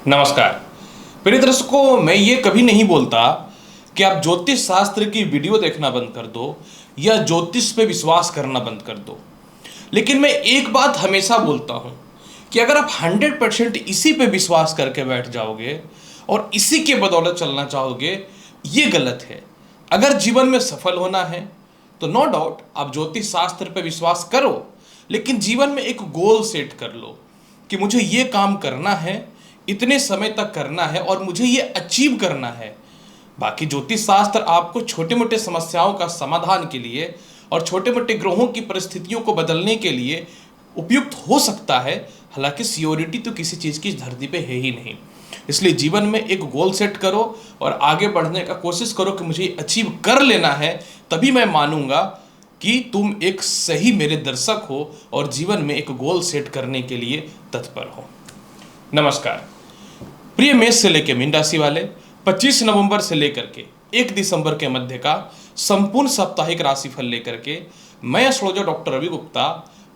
नमस्कार प्रिय दर्शकों, मैं ये कभी नहीं बोलता कि आप ज्योतिष शास्त्र की वीडियो देखना बंद कर दो या ज्योतिष पे विश्वास करना बंद कर दो। लेकिन मैं एक बात हमेशा बोलता हूं कि अगर आप 100% इसी पे विश्वास करके बैठ जाओगे और इसी के बदौलत चलना चाहोगे, ये गलत है। अगर जीवन में सफल होना है तो नो डाउट आप ज्योतिष शास्त्र पे विश्वास करो, लेकिन जीवन में एक गोल सेट कर लो कि मुझे ये काम करना है, इतने समय तक करना है और मुझे ये अचीव करना है। बाकी ज्योतिष शास्त्र आपको छोटे मोटे समस्याओं का समाधान के लिए और छोटे मोटे ग्रहों की परिस्थितियों को बदलने के लिए उपयुक्त हो सकता है। हालांकि सियोरिटी तो किसी चीज़ की इस धरती पे है ही नहीं। इसलिए जीवन में एक गोल सेट करो और आगे बढ़ने का कोशिश करो कि मुझे अचीव कर लेना है। तभी मैं मानूंगा कि तुम एक सही मेरे दर्शक हो और जीवन में एक गोल सेट करने के लिए तत्पर हो। नमस्कार प्रिय मेष से लेकर मीन राशि वाले, 25 नवंबर से लेकर के 1 दिसंबर के मध्य का संपूर्ण साप्ताहिक राशिफल लेकर के मैं एस्ट्रोलॉजर डॉक्टर रवि गुप्ता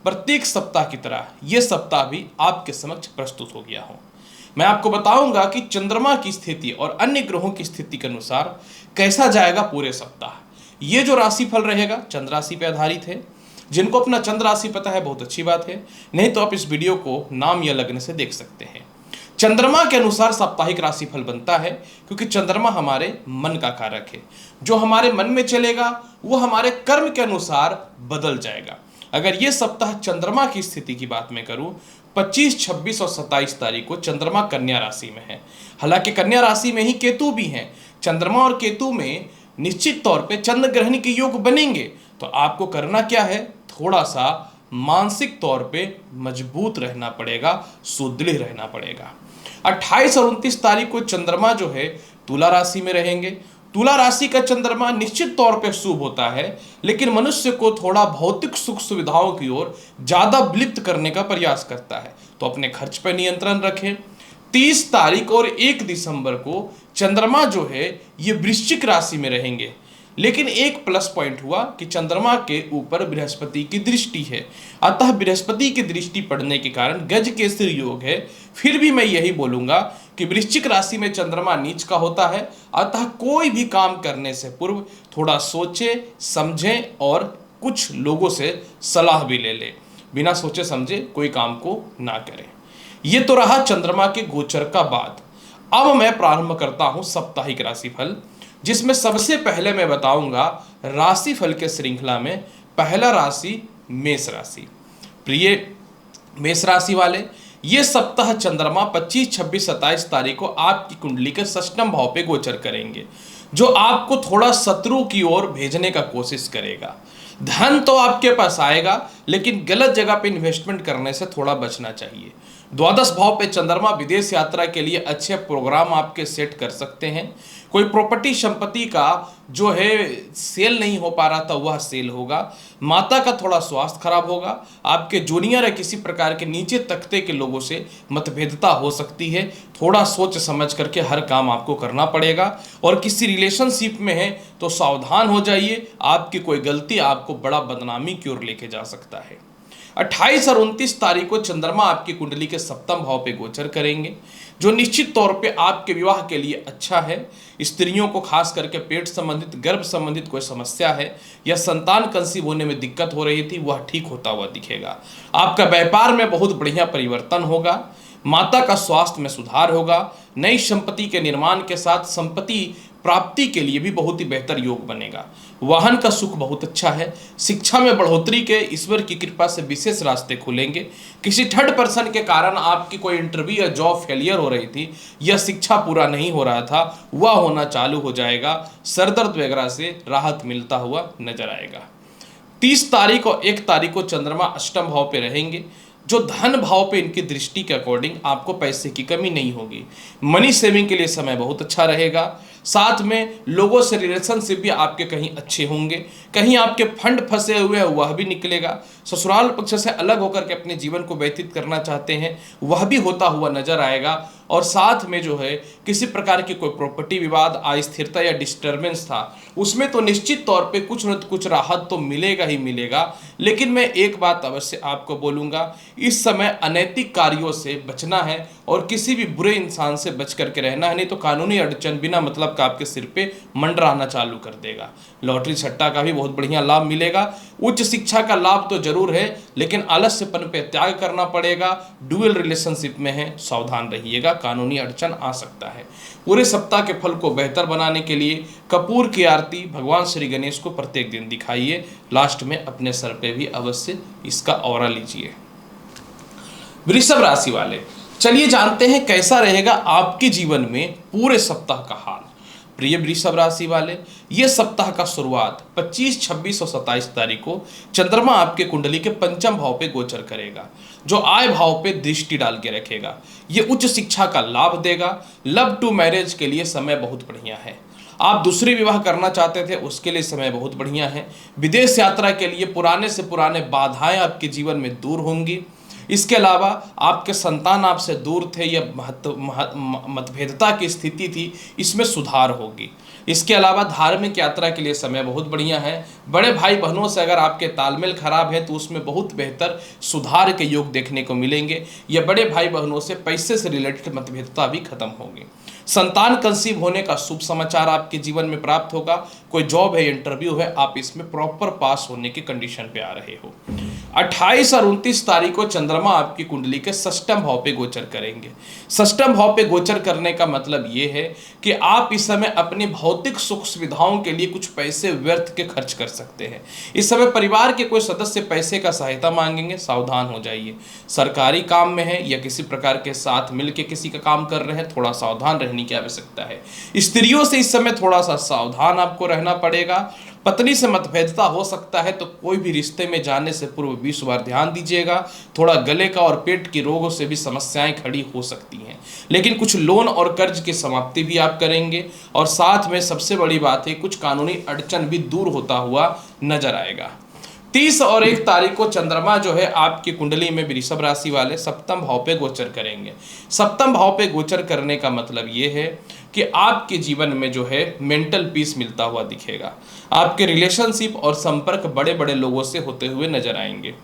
प्रत्येक सप्ताह की तरह यह सप्ताह भी आपके समक्ष प्रस्तुत हो गया हूं। मैं आपको बताऊंगा कि चंद्रमा की स्थिति और अन्य ग्रहों की स्थिति के अनुसार कैसा जाएगा पूरे सप्ताह। ये जो राशिफल रहेगा चंद्र राशि पर आधारित है। जिनको अपना चंद्र राशि पता है बहुत अच्छी बात है, नहीं तो आप इस वीडियो को नाम या लग्न से देख सकते हैं। चंद्रमा के अनुसार साप्ताहिक राशिफल बनता है क्योंकि चंद्रमा हमारे मन का कारक है। जो हमारे मन में चलेगा वो हमारे कर्म के अनुसार बदल जाएगा। अगर ये सप्ताह चंद्रमा की स्थिति की बात मैं करूं, 25, 26 और 27 तारीख को चंद्रमा कन्या राशि में है। हालांकि कन्या राशि में ही केतु भी हैं। चंद्रमा और केतु में निश्चित तौर पे चंद्र ग्रहण के योग बनेंगे। तो आपको करना क्या है, थोड़ा सा मानसिक तौर पे मजबूत रहना पड़ेगा, सुदृढ़ रहना पड़ेगा। 28 और 29 तारीख को चंद्रमा जो है तुला राशि में रहेंगे। तुला राशि का चंद्रमा निश्चित तौर पे शुभ होता है, लेकिन मनुष्य को थोड़ा भौतिक सुख सुविधाओं की ओर ज्यादा विलिप्त करने का प्रयास करता है। तो अपने खर्च पर नियंत्रण रखें। 30 तारीख और 1 दिसंबर को चंद्रमा जो है ये वृश्चिक राशि में रहेंगे। लेकिन एक प्लस पॉइंट हुआ कि चंद्रमा के ऊपर बृहस्पति की दृष्टि है, अतः बृहस्पति की दृष्टि पड़ने के कारण गज केसरी योग है। फिर भी मैं यही बोलूंगा कि वृश्चिक राशि में चंद्रमा नीच का होता है, अतः कोई भी काम करने से पूर्व थोड़ा सोचे समझे और कुछ लोगों से सलाह भी ले ले। बिना सोचे समझे कोई काम को ना करें। ये तो रहा चंद्रमा के गोचर का बात। अब मैं प्रारंभ करता हूं साप्ताहिक राशिफल, जिसमें सबसे पहले मैं बताऊंगा राशिफल के श्रृंखला में पहला राशि मेष राशि। प्रिय मेष राशि वाले, ये सप्ताह चंद्रमा 25, 26, 27 तारीख को आपकी कुंडली के षष्ठम भाव पे गोचर करेंगे, जो आपको थोड़ा शत्रु की ओर भेजने का कोशिश करेगा। धन तो आपके पास आएगा, लेकिन गलत जगह पे इन्वेस्टमेंट करने से थोड़ा बचना चाहिए। द्वादश भाव पे चंद्रमा विदेश यात्रा के लिए अच्छे प्रोग्राम आपके सेट कर सकते हैं। कोई प्रॉपर्टी संपत्ति का जो है सेल नहीं हो पा रहा था वह सेल होगा। माता का थोड़ा स्वास्थ्य खराब होगा। आपके जूनियर या किसी प्रकार के नीचे तख्ते के लोगों से मतभेदता हो सकती है। थोड़ा सोच समझ करके हर काम आपको करना पड़ेगा। और किसी रिलेशनशिप में है तो सावधान हो जाइए, आपकी कोई गलती आपको बड़ा बदनामी की ओर लेके जा सकता है। 28 और 29 तारीख को चंद्रमा आपकी कुंडली के सप्तम भाव पे गोचर करेंगे, जो निश्चित तौर पे आपके विवाह के लिए अच्छा है। स्त्रियों को खास करके पेट संबंधित, गर्भ संबंधित कोई समस्या है या संतान कंसीव होने में दिक्कत हो रही थी, वह ठीक होता हुआ दिखेगा। आपका व्यापार में बहुत बढ़िया परिवर्तन होगा। माता का स्वास्थ्य में सुधार होगा। नई संपत्ति के निर्माण के साथ संपत्ति प्राप्ति के लिए भी बहुत ही बेहतर योग बनेगा। वाहन का सुख बहुत अच्छा है। शिक्षा में बढ़ोतरी के ईश्वर की कृपा से विशेष रास्ते खुलेंगे। किसी थर्ड पर्सन के कारण आपकी कोई इंटरव्यू या जॉब फेलियर हो रही थी या शिक्षा पूरा नहीं हो रहा था, वह होना चालू हो जाएगा। सरदर्द वगैरह से राहत मिलता हुआ नजर आएगा। 30 तारीख और 1 तारीख को चंद्रमा अष्टम भाव पे रहेंगे, जो धन भाव पे इनकी दृष्टि के अकॉर्डिंग आपको पैसे की कमी नहीं होगी। मनी सेविंग के लिए समय बहुत अच्छा रहेगा। साथ में लोगों से रिलेशनशिप भी आपके कहीं अच्छे होंगे। कहीं आपके फंड फंसे हुए हैं वह भी निकलेगा। ससुराल पक्ष से अलग होकर के अपने जीवन को व्यतीत करना चाहते हैं वह भी होता हुआ नजर आएगा। और साथ में जो है किसी प्रकार की कोई प्रॉपर्टी विवाद, अस्थिरता या डिस्टर्बेंस था, उसमें तो निश्चित तौर पे कुछ न कुछ राहत तो मिलेगा ही मिलेगा। लेकिन मैं एक बात अवश्य आपको बोलूँगा, इस समय अनैतिक कार्यों से बचना है। और किसी भी बुरे इंसान से बच करके रहना है, नहीं तो कानूनी अड़चन बिना मतलब का आपके सिर पे मंडराना चालू कर देगा। लॉटरी सट्टा का भी बहुत बढ़िया लाभ मिलेगा। उच्च शिक्षा का लाभ तो जरूर है, लेकिन आलस्यपन पे त्याग करना पड़ेगा। डुअल रिलेशनशिप में है, सावधान रहिएगा, कानूनी अड़चन आ सकता है। पूरे सप्ताह के फल को बेहतर बनाने के लिए कपूर की आरती भगवान श्री गणेश को प्रत्येक दिन दिखाइए। लास्ट में अपने सर पे भी अवश्य इसका औरा लीजिए। वृषभ राशि वाले, चलिए जानते हैं कैसा रहेगा आपके जीवन में पूरे सप्ताह का हाल। प्रिय वृषभ राशि वाले, ये सप्ताह का शुरुआत 25, 26 और 27 तारीख को चंद्रमा आपके कुंडली के पंचम भाव पे गोचर करेगा, जो आय भाव पे दृष्टि डाल के रखेगा। ये उच्च शिक्षा का लाभ देगा। लव टू मैरिज के लिए समय बहुत बढ़िया है। आप दूसरी विवाह करना चाहते थे, उसके लिए समय बहुत बढ़िया है। विदेश यात्रा के लिए पुराने से पुराने बाधाएं आपके जीवन में दूर होंगी। इसके अलावा आपके संतान आपसे दूर थे या मतभेदता की स्थिति थी, इसमें सुधार होगी। इसके अलावा धार्मिक यात्रा के लिए समय बहुत बढ़िया है। बड़े भाई बहनों से अगर आपके तालमेल खराब है तो उसमें बहुत बेहतर सुधार के योग देखने को मिलेंगे। या बड़े भाई बहनों से पैसे से रिलेटेड मतभेदता भी खत्म होगी। संतान कंसीव होने का शुभ समाचार आपके जीवन में प्राप्त होगा। कोई जॉब है, इंटरव्यू है, आप इसमें प्रॉपर पास होने की कंडीशन पे आ रहे हो। 28 और 29 तारीख को चंद्रमा आपकी कुंडली के षष्ठम भाव पे गोचर करेंगे। षष्ठम भाव पे गोचर करने का मतलब ये है कि आप इस समय अपनी भौतिक सुख सुविधाओं के लिए कुछ पैसे व्यर्थ के खर्च कर सकते हैं। इस समय परिवार के कोई सदस्य पैसे का सहायता मांगेंगे, सावधान हो जाइए। सरकारी काम में है या किसी प्रकार के साथ मिलकर किसी का काम कर रहे हैं, थोड़ा सावधान रहने की आवश्यकता है। स्त्रियों से इस समय थोड़ा सा सावधान आपको रहना पड़ेगा। पत्नी से मतभेदता हो सकता है, तो कोई भी रिश्ते में जाने से पूर्व 20 बार ध्यान दीजिएगा। थोड़ा गले का और पेट की रोगों से भी समस्याएं खड़ी हो सकती हैं, लेकिन कुछ लोन और कर्ज की समाप्ति भी आप करेंगे। और साथ में सबसे बड़ी बात है, कुछ कानूनी अड़चन भी दूर होता हुआ नजर आएगा। 30 और 1 तारीख को चंद्रमा जो है आपकी कुंडली में वृषभ राशि वाले सप्तम भाव पे गोचर करेंगे। सप्तम भाव पे गोचर करने का मतलब ये है कि आपके जीवन में जो है मेंटल पीस मिलता हुआ दिखेगा। आपके रिलेशनशिप और संपर्क बड़े बड़े लोगों से होते हुए नजर आएंगे।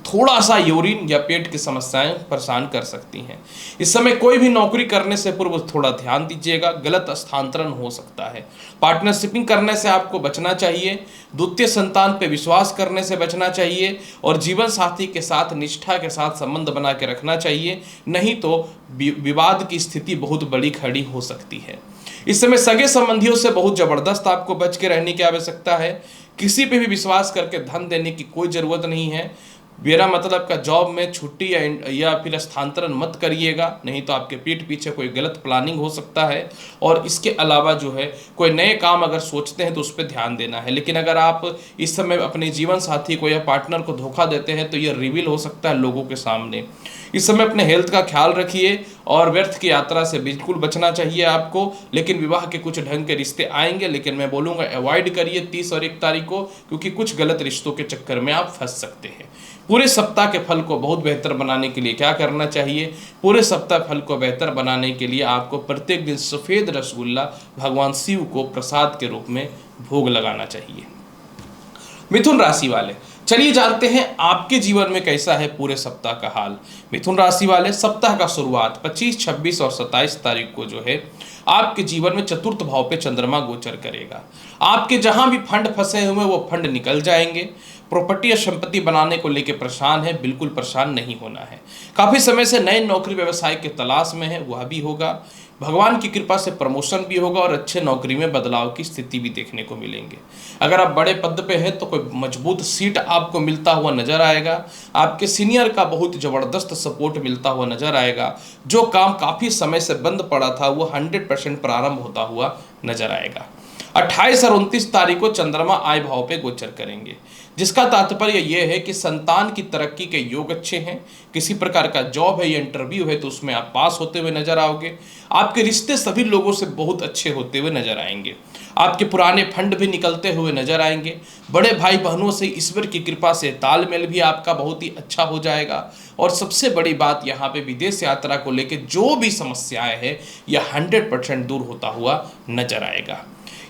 थोड़ा सा यूरिन या पेट की समस्याएं परेशान कर सकती हैं। इस समय कोई भी नौकरी करने से पूर्व थोड़ा ध्यान दीजिएगा, गलत स्थानांतरण हो सकता है। पार्टनरशिपिंग करने से आपको बचना चाहिए। द्वितीय संतान पे विश्वास करने से बचना चाहिए और जीवन साथी के साथ निष्ठा के साथ संबंध बना के रखना चाहिए, नहीं तो विवाद की स्थिति बहुत बड़ी खड़ी हो सकती है। इस समय सगे संबंधियों से बहुत जबरदस्त आपको बच के रहने की आवश्यकता है। किसी पे भी विश्वास करके धन देने की कोई जरूरत नहीं है। मेरा मतलब का जॉब में छुट्टी या फिर स्थानांतरण मत करिएगा, नहीं तो आपके पीठ पीछे कोई गलत प्लानिंग हो सकता है। और इसके अलावा जो है कोई नए काम अगर सोचते हैं तो उस पर ध्यान देना है। लेकिन अगर आप इस समय अपने जीवन साथी को या पार्टनर को धोखा देते हैं तो ये रिवील हो सकता है लोगों के सामने। इस समय अपने हेल्थ का ख्याल रखिए और व्यर्थ की यात्रा से बिल्कुल बचना चाहिए आपको। लेकिन विवाह के कुछ ढंग के रिश्ते आएंगे, लेकिन मैं बोलूँगा अवॉइड करिए 30 और 1 तारीख को, क्योंकि कुछ गलत रिश्तों के चक्कर में आप फंस सकते हैं। पूरे सप्ताह के फल को बहुत बेहतर बनाने के लिए क्या करना चाहिए? पूरे सप्ताह फल को बेहतर बनाने के लिए आपको प्रत्येक दिन सफ़ेद रसगुल्ला भगवान शिव को प्रसाद के रूप में भोग लगाना चाहिए। मिथुन राशि वाले, चलिए जानते हैं आपके जीवन में कैसा है पूरे सप्ताह का हाल। मिथुन राशि वाले, सप्ताह का शुरुआत 25, 26 और 27 तारीख को जो है आपके जीवन में चतुर्थ भाव पे चंद्रमा गोचर करेगा। आपके जहां भी फंड फंसे हुए वो फंड निकल जाएंगे। प्रॉपर्टी या संपत्ति बनाने को लेकर परेशान है, बिल्कुल परेशान नहीं होना है। काफ़ी समय से नए नौकरी व्यवसाय की तलाश में है, वह भी होगा। भगवान की कृपा से प्रमोशन भी होगा और अच्छे नौकरी में बदलाव की स्थिति भी देखने को मिलेंगे। अगर आप बड़े पद पे हैं तो कोई मजबूत सीट आपको मिलता हुआ नजर आएगा। आपके सीनियर का बहुत ज़बरदस्त सपोर्ट मिलता हुआ नजर आएगा। जो काम काफ़ी समय से बंद पड़ा था वो 100% प्रारंभ होता हुआ नजर आएगा। 28 और 29 तारीख को चंद्रमा आय भाव पे गोचर करेंगे, जिसका तात्पर्य यह है कि संतान की तरक्की के योग अच्छे हैं। किसी प्रकार का जॉब है या इंटरव्यू है तो उसमें आप पास होते हुए नजर आओगे। आपके रिश्ते सभी लोगों से बहुत अच्छे होते हुए नजर आएंगे। आपके पुराने फंड भी निकलते हुए नजर आएंगे। बड़े भाई बहनों से ईश्वर की कृपा से तालमेल भी आपका बहुत ही अच्छा हो जाएगा। और सबसे बड़ी बात यहाँ पे विदेश यात्रा को लेकर जो भी समस्याएं हैं यह 100% दूर होता हुआ नजर आएगा।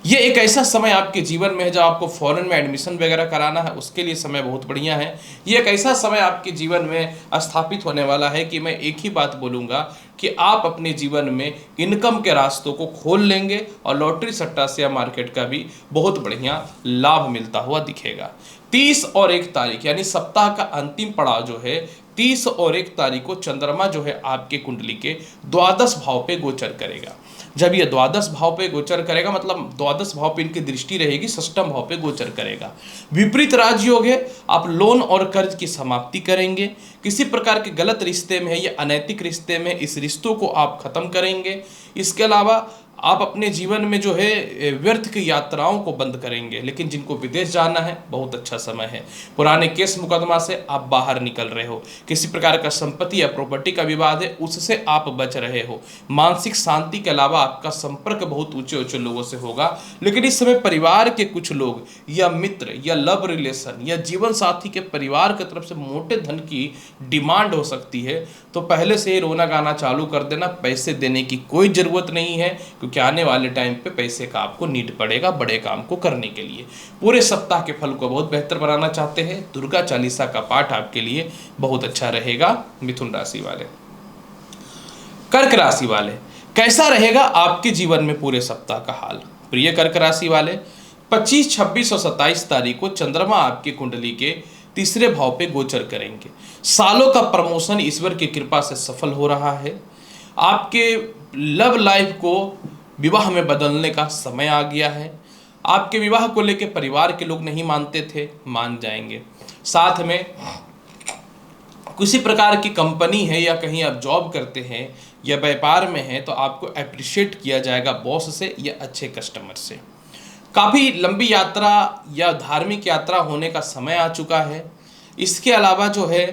ये एक ऐसा समय आपके जीवन में है जब आपको फॉरेन में एडमिशन वगैरह कराना है, उसके लिए समय बहुत बढ़िया है। ये एक ऐसा समय आपके जीवन में स्थापित होने वाला है कि मैं एक ही बात बोलूँगा कि आप अपने जीवन में इनकम के रास्तों को खोल लेंगे और लॉटरी सट्टा शेयर मार्केट का भी बहुत बढ़िया लाभ मिलता हुआ दिखेगा। 30 और 1 तारीख यानी सप्ताह का अंतिम पड़ाव जो है 30 और 1 तारीख को चंद्रमा जो है आपके कुंडली के द्वादश भाव पे गोचर करेगा। जब ये द्वादश भाव पे गोचर करेगा मतलब द्वादश भाव पे इनकी दृष्टि रहेगी, षष्ठम भाव पे गोचर करेगा। विपरीत राजयोग है, आप लोन और कर्ज की समाप्ति करेंगे। किसी प्रकार के गलत रिश्ते में है या अनैतिक रिश्ते में, इस रिश्तों को आप खत्म करेंगे। इसके अलावा आप अपने जीवन में जो है व्यर्थ की यात्राओं को बंद करेंगे। लेकिन जिनको विदेश जाना है बहुत अच्छा समय है। पुराने केस मुकदमा से आप बाहर निकल रहे हो, किसी प्रकार का संपत्ति या प्रॉपर्टी का विवाद है उससे आप बच रहे हो। मानसिक शांति के अलावा आपका संपर्क बहुत ऊंचे ऊंचे लोगों से होगा। लेकिन इस समय परिवार के कुछ लोग या मित्र या लव रिलेशन या जीवन साथी के परिवार की तरफ से मोटे धन की डिमांड हो सकती है, तो पहले से ही रोना गाना चालू कर देना। पैसे देने की कोई ज़रूरत नहीं है, क्योंकि आने वाले टाइम पे पैसे का आपको नीड पड़ेगा बड़े काम को करने के लिए। पूरे सप्ताह के फल को बहुत बेहतर बनाना चाहते हैं, दुर्गा चालीसा का पाठ आपके लिए बहुत अच्छा रहेगा। मिथुन राशि वाले, कर्क राशि वाले, कैसा रहेगा आपके जीवन में पूरे सप्ताह का हाल? प्रिय कर्क राशि वाले, 25, 26 और 27 तारीख को चंद्रमा आपके कुंडली के तीसरे भाव पे गोचर करेंगे। सालों का प्रमोशन ईश्वर की कृपा से सफल हो रहा है। आपके लव लाइफ को विवाह में बदलने का समय आ गया है। आपके विवाह को लेकर परिवार के लोग नहीं मानते थे, मान जाएंगे। साथ में किसी प्रकार की कंपनी है या कहीं आप जॉब करते हैं या व्यापार में हैं तो आपको अप्रिशिएट किया जाएगा बॉस से या अच्छे कस्टमर से। काफ़ी लंबी यात्रा या धार्मिक यात्रा होने का समय आ चुका है। इसके अलावा जो है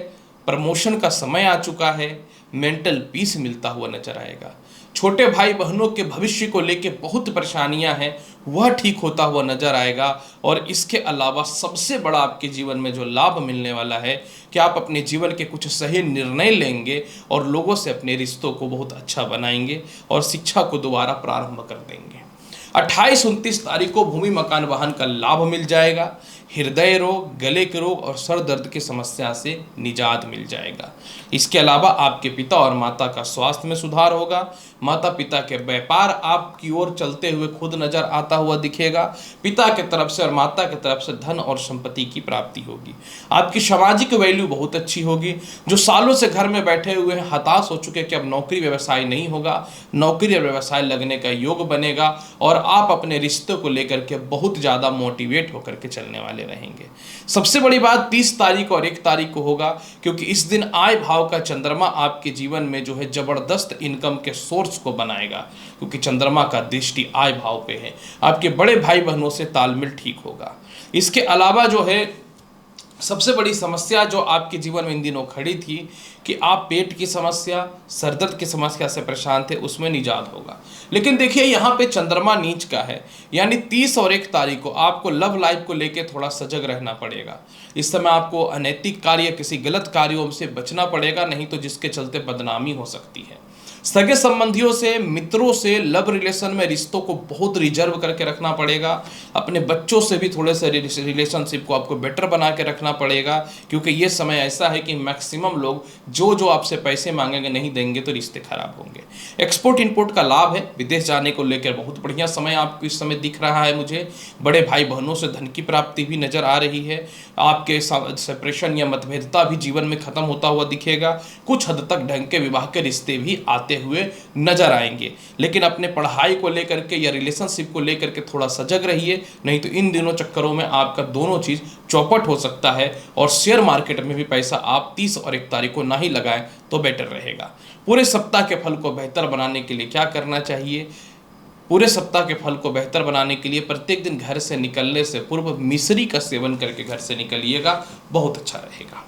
प्रमोशन का समय आ चुका है। मेंटल पीस मिलता हुआ नजर आएगा। छोटे भाई बहनों के भविष्य को लेकर बहुत परेशानियां हैं, वह ठीक होता हुआ नजर आएगा। और इसके अलावा सबसे बड़ा आपके जीवन में जो लाभ मिलने वाला है कि आप अपने जीवन के कुछ सही निर्णय लेंगे और लोगों से अपने रिश्तों को बहुत अच्छा बनाएंगे और शिक्षा को दोबारा प्रारंभ कर देंगे। 28, 29 तारीख को भूमि मकान वाहन का लाभ मिल जाएगा। हृदय रोग, गले के रोग और सर दर्द की समस्या से निजात मिल जाएगा। इसके अलावा आपके पिता और माता का स्वास्थ्य में सुधार होगा। माता पिता के व्यापार आपकी ओर चलते हुए खुद नजर आता हुआ दिखेगा। पिता के तरफ से और माता के तरफ से धन और संपत्ति की प्राप्ति होगी। आपकी सामाजिक वैल्यू बहुत अच्छी होगी। जो सालों से घर में बैठे हुए हैं, हताश हो चुके कि अब नौकरी व्यवसाय नहीं होगा, नौकरी और व्यवसाय लगने का योग बनेगा और आप अपने रिश्तों को लेकर के बहुत ज़्यादा मोटिवेट होकर के चलने वाले रहेंगे। सबसे बड़ी बात 30 तारीख और 1 तारीख को होगा, क्योंकि इस दिन आय भाव का चंद्रमा आपके जीवन में जो है जबरदस्त इनकम के सोर्स को बनाएगा, क्योंकि चंद्रमा का दृष्टि आय भाव पे है। आपके बड़े भाई बहनों से तालमेल ठीक होगा। इसके अलावा जो है सबसे बड़ी समस्या जो आपके जीवन में इन दिनों खड़ी थी कि आप पेट की समस्या, सरदर्द की समस्या से परेशान थे, उसमें निजात होगा। लेकिन देखिए यहाँ पे चंद्रमा नीच का है, यानी 30 और 1 तारीख को आपको लव लाइफ को लेके थोड़ा सजग रहना पड़ेगा। इस समय आपको अनैतिक कार्य, किसी गलत कार्यों से बचना पड़ेगा, नहीं तो जिसके चलते बदनामी हो सकती है। सगे संबंधियों से, मित्रों से, लव रिलेशन में रिश्तों को बहुत रिजर्व करके रखना पड़ेगा। अपने बच्चों से भी थोड़े से रिलेशनशिप को आपको बेटर बना के रखना पड़ेगा, क्योंकि ये समय ऐसा है कि मैक्सिमम लोग जो आपसे पैसे मांगेंगे, नहीं देंगे तो रिश्ते खराब होंगे। एक्सपोर्ट इंपोर्ट का लाभ है। विदेश जाने को लेकर बहुत बढ़िया समय आपको इस समय दिख रहा है मुझे। बड़े भाई बहनों से धन की प्राप्ति भी नजर आ रही है। आपके सेपरेशन या मतभेदता भी जीवन में खत्म होता हुआ दिखेगा। कुछ हद तक ढंग के विवाह के रिश्ते भी आते हुए नजर आएंगे। लेकिन अपने पढ़ाई को लेकर के या रिलेशनशिप को लेकर के थोड़ा सजग रहिए, नहीं तो इन दिनों चक्करों में आपका दोनों चीज चौपट हो सकता है। और शेयर मार्केट में भी पैसा आप 30 और 1 तारीख को ना ही लगाएं तो बेटर रहेगा। पूरे सप्ताह के फल को बेहतर बनाने के लिए क्या करना चाहिए? पूरे सप्ताह के फल को बेहतर बनाने के लिए प्रत्येक दिन घर से निकलने से पूर्व मिश्री का सेवन करके घर से निकलिएगा, बहुत अच्छा रहेगा।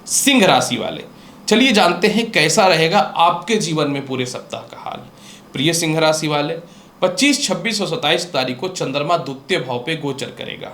सिंह राशि वाले, चलिए जानते हैं कैसा रहेगा आपके जीवन में पूरे सप्ताह का हाल। प्रिय सिंह राशि वाले, 25, 26 और 27 तारीख को चंद्रमा द्वितीय भाव पे गोचर करेगा।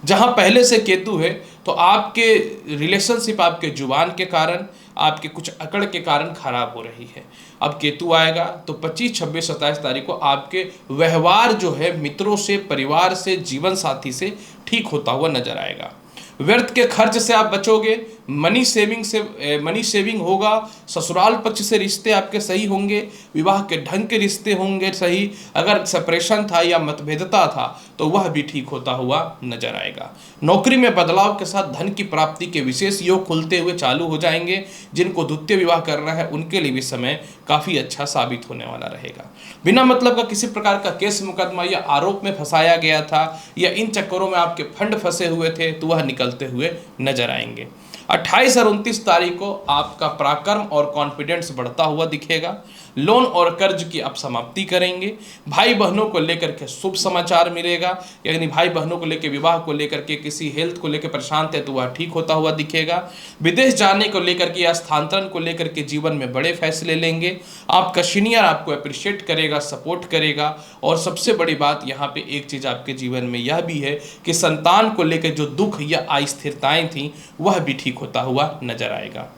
जहां पहले से केतु है तो आपके रिलेशनशिप, आपके जुबान के कारण, आपके कुछ अकड़ के कारण खराब हो रही है। अब केतु आएगा तो 25, 26, 27 तारीख को आपके व्यवहार जो है मित्रों से, परिवार से, जीवन साथी से ठीक होता हुआ नजर आएगा। व्यर्थ के खर्च से आप बचोगे, मनी सेविंग होगा, ससुराल पक्ष से रिश्ते आपके सही होंगे, विवाह के ढंग के रिश्ते होंगे सही, अगर सेपरेशन था या मतभेदता था तो वह भी ठीक होता हुआ नजर आएगा। नौकरी में बदलाव के साथ धन की प्राप्ति के विशेष योग खुलते हुए चालू हो जाएंगे। जिनको द्वितीय विवाह करना है उनके लिए भी समय काफी अच्छा साबित होने वाला रहेगा। बिना मतलब का किसी प्रकार का केस मुकदमा या आरोप में फंसाया गया था या इन चक्करों में आपके फंड फंसे हुए थे तो वह निकलते हुए नजर आएंगे। 28 और 29 तारीख को आपका पराक्रम और कॉन्फिडेंस बढ़ता हुआ दिखेगा। लोन और कर्ज की आप समाप्ति करेंगे। भाई बहनों को लेकर के शुभ समाचार मिलेगा, यानी भाई बहनों को लेकर, विवाह को लेकर के, किसी हेल्थ को लेकर परेशान थे तो वह ठीक होता हुआ दिखेगा। विदेश जाने को लेकर के या स्थानांतरण को लेकर के जीवन में बड़े फैसले लेंगे। आपका सीनियर आपको अप्रिशिएट करेगा, सपोर्ट करेगा। और सबसे बड़ी बात यहाँ पे एक चीज आपके जीवन में यह भी है कि संतान को लेकर जो दुख या अस्थिरताएं थी वह भी ठीक होता हुआ नजर आएगा।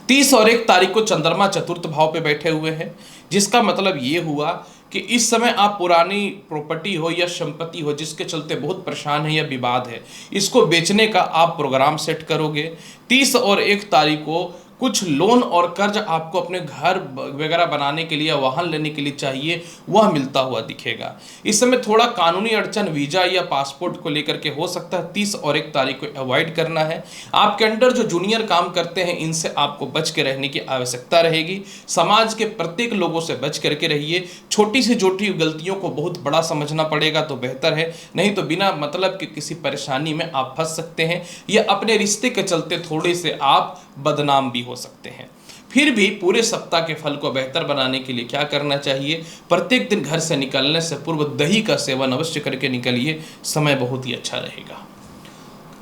30 और 1 तारीख को चंद्रमा चतुर्थ भाव पे बैठे हुए हैं, जिसका मतलब ये हुआ कि इस समय आप पुरानी प्रॉपर्टी हो या संपत्ति हो जिसके चलते बहुत परेशान है या विवाद है, इसको बेचने का आप प्रोग्राम सेट करोगे। 30 और 1 तारीख को कुछ लोन और कर्ज आपको अपने घर वगैरह बनाने के लिए या वाहन लेने के लिए चाहिए, वह मिलता हुआ दिखेगा। इस समय थोड़ा कानूनी अड़चन वीजा या पासपोर्ट को लेकर के हो सकता है, 30 और 1 तारीख को अवॉइड करना है। आपके अंडर जो जूनियर काम करते हैं इनसे आपको बच के रहने की आवश्यकता रहेगी। समाज के प्रत्येक लोगों से बच करके रहिए। छोटी से छोटी गलतियों को बहुत बड़ा समझना पड़ेगा तो बेहतर है, नहीं तो बिना मतलब के किसी परेशानी में आप फंस सकते हैं या अपने रिश्ते के चलते थोड़े से आप बदनाम भी हो सकते हैं। फिर भी पूरे सप्ताह के फल को बेहतर बनाने के लिए क्या करना चाहिए? प्रत्येक दिन घर से निकलने से पूर्व दही का सेवन अवश्य करके निकलिए, समय बहुत ही अच्छा रहेगा।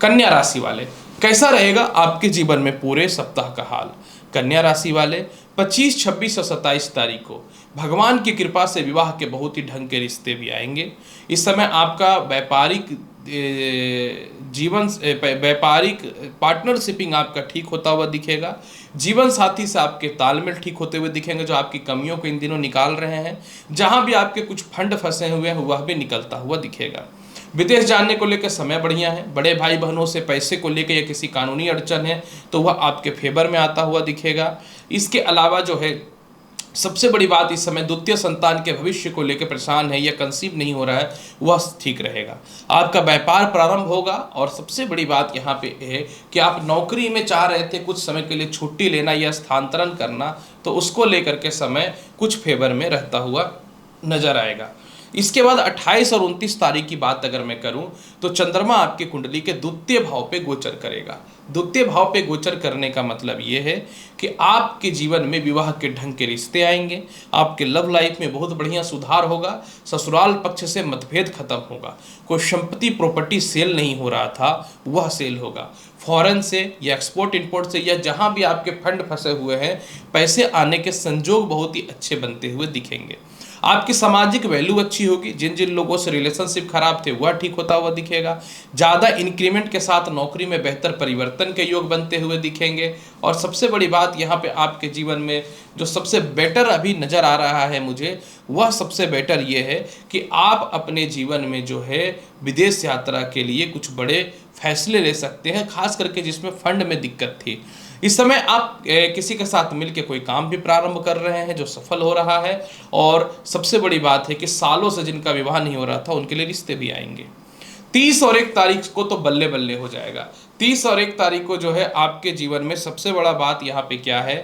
कन्या राशि वाले, कैसा रहेगा आपके जीवन में पूरे सप्ताह का हाल? कन्या राशि वाले 25, 26 और 27 तारीख को भगवान की कृपा से विवाह के बहुत ही ढंग के रिश्ते भी आएंगे। इस समय आपका व्यापारिक पार्टनरशिपिंग आपका ठीक होता हुआ दिखेगा। जीवन साथी से आपके तालमेल ठीक होते हुए दिखेंगे, जो आपकी कमियों को इन दिनों निकाल रहे हैं। जहां भी आपके कुछ फंड फंसे हुए हैं वह भी निकलता हुआ दिखेगा। विदेश जाने को लेकर समय बढ़िया है। बड़े भाई बहनों से पैसे को लेकर या किसी कानूनी अड़चन है तो वह आपके फेवर में आता हुआ दिखेगा। इसके अलावा जो है सबसे बड़ी बात, इस समय द्वितीय संतान के भविष्य को लेकर परेशान है या कंसीव नहीं हो रहा है, वह ठीक रहेगा। आपका व्यापार प्रारंभ होगा। और सबसे बड़ी बात यहाँ पे है कि आप नौकरी में चाह रहे थे कुछ समय के लिए छुट्टी लेना या स्थानांतरण करना, तो उसको लेकर के समय कुछ फेवर में रहता हुआ नजर आएगा। इसके बाद 28 और 29 तारीख की बात अगर मैं करूं तो चंद्रमा आपकी कुंडली के द्वितीय भाव पे गोचर करेगा। द्वितीय भाव पे गोचर करने का मतलब ये है कि आपके जीवन में विवाह के ढंग के रिश्ते आएंगे। आपके लव लाइफ में बहुत बढ़िया सुधार होगा। ससुराल पक्ष से मतभेद खत्म होगा। कोई संपत्ति प्रॉपर्टी सेल नहीं हो रहा था वह सेल होगा। फॉरेन से या एक्सपोर्ट इंपोर्ट से या जहां भी आपके फंड फंसे हुए हैं, पैसे आने के संजोग बहुत ही अच्छे बनते हुए दिखेंगे। आपकी सामाजिक वैल्यू अच्छी होगी। जिन जिन लोगों से रिलेशनशिप खराब थे वह ठीक होता हुआ दिखेगा। ज़्यादा इंक्रीमेंट के साथ नौकरी में बेहतर परिवर्तन के योग बनते हुए दिखेंगे। और सबसे बड़ी बात यहाँ पे आपके जीवन में जो सबसे बेटर अभी नज़र आ रहा है मुझे, वह सबसे बेटर ये है कि आप अपने जीवन में जो है विदेश यात्रा के लिए कुछ बड़े फैसले ले सकते हैं, खास करके जिसमें फंड में दिक्कत थी। इस समय आप किसी के साथ मिलकर कोई काम भी प्रारंभ कर रहे हैं जो सफल हो रहा है। और सबसे बड़ी बात है कि सालों से जिनका विवाह नहीं हो रहा था उनके लिए रिश्ते भी आएंगे। 30 और 1 तारीख को तो बल्ले बल्ले हो जाएगा। 30 और 1 तारीख को जो है आपके जीवन में सबसे बड़ा बात यहाँ पे क्या है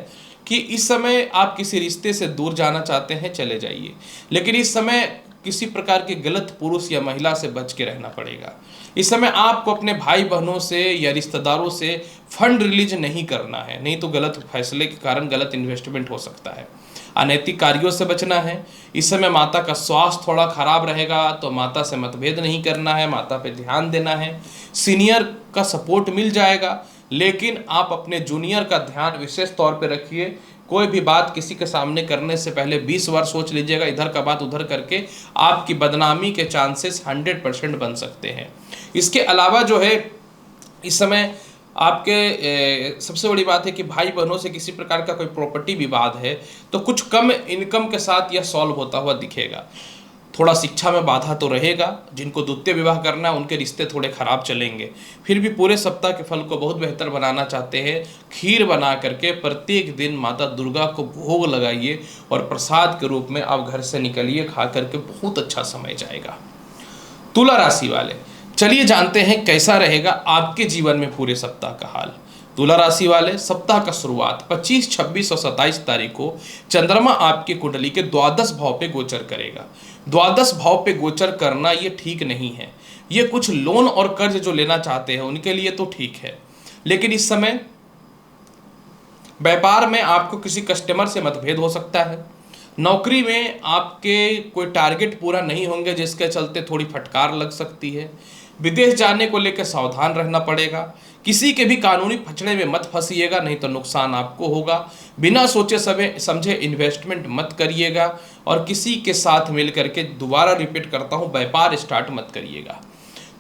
कि इस समय आप किसी रिश्ते से दूर जाना चाहते हैं, चले जाइए। लेकिन इस समय किसी प्रकार के गलत पुरुष या महिला से बच के रहना पड़ेगा। इस समय आपको अपने भाई बहनों से या रिश्तेदारों से फंड रिलीज नहीं करना है, नहीं तो गलत फैसले के कारण गलत इन्वेस्टमेंट हो सकता है। अनैतिक कार्यों से बचना है। इस समय माता का स्वास्थ्य थोड़ा खराब रहेगा तो माता से मतभेद नहीं करना है, माता पे ध्यान देना है। सीनियर का सपोर्ट मिल जाएगा, लेकिन आप अपने जूनियर का ध्यान विशेष तौर पे रखिए। कोई भी बात किसी के सामने करने से पहले 20 बार सोच लीजिएगा। इधर का बात उधर करके आपकी बदनामी के चांसेस 100% बन सकते हैं। इसके अलावा जो है इस समय आपके सबसे बड़ी बात है कि भाई बहनों से किसी प्रकार का कोई प्रॉपर्टी विवाद है तो कुछ कम इनकम के साथ यह सॉल्व होता हुआ दिखेगा। थोड़ा शिक्षा में बाधा तो रहेगा, जिनको द्वितीय विवाह करना है उनके रिश्ते थोड़े खराब चलेंगे। फिर भी पूरे सप्ताह के फल को बहुत बेहतर बनाना चाहते हैं, खीर बना करके प्रत्येक दिन माता दुर्गा को भोग लगाइए और प्रसाद के रूप में आप घर से निकलिए, खा करके बहुत अच्छा समय जाएगा। तुला राशि वाले, चलिए जानते हैं कैसा रहेगा आपके जीवन में पूरे सप्ताह का हाल। तुला राशि वाले, सप्ताह का शुरुआत 25, 26 और 27 तारीख को चंद्रमा आपकी कुंडली के द्वादश भाव पे गोचर करेगा। द्वादश भाव पे गोचर करना ये ठीक नहीं है। ये कुछ लोन और कर्ज जो लेना चाहते हैं उनके लिए तो ठीक है, लेकिन इस समय व्यापार में आपको किसी कस्टमर से मतभेद हो सकता है। नौकरी में आपके कोई टारगेट पूरा नहीं होंगे जिसके चलते थोड़ी फटकार लग सकती है। विदेश जाने को लेकर सावधान रहना पड़ेगा। किसी के भी कानूनी फचड़े में मत फंसिएगा, नहीं तो नुकसान आपको होगा। बिना सोचे समझे इन्वेस्टमेंट मत करिएगा और किसी के साथ मिल करके, दोबारा रिपीट करता हूँ, व्यापार स्टार्ट मत करिएगा।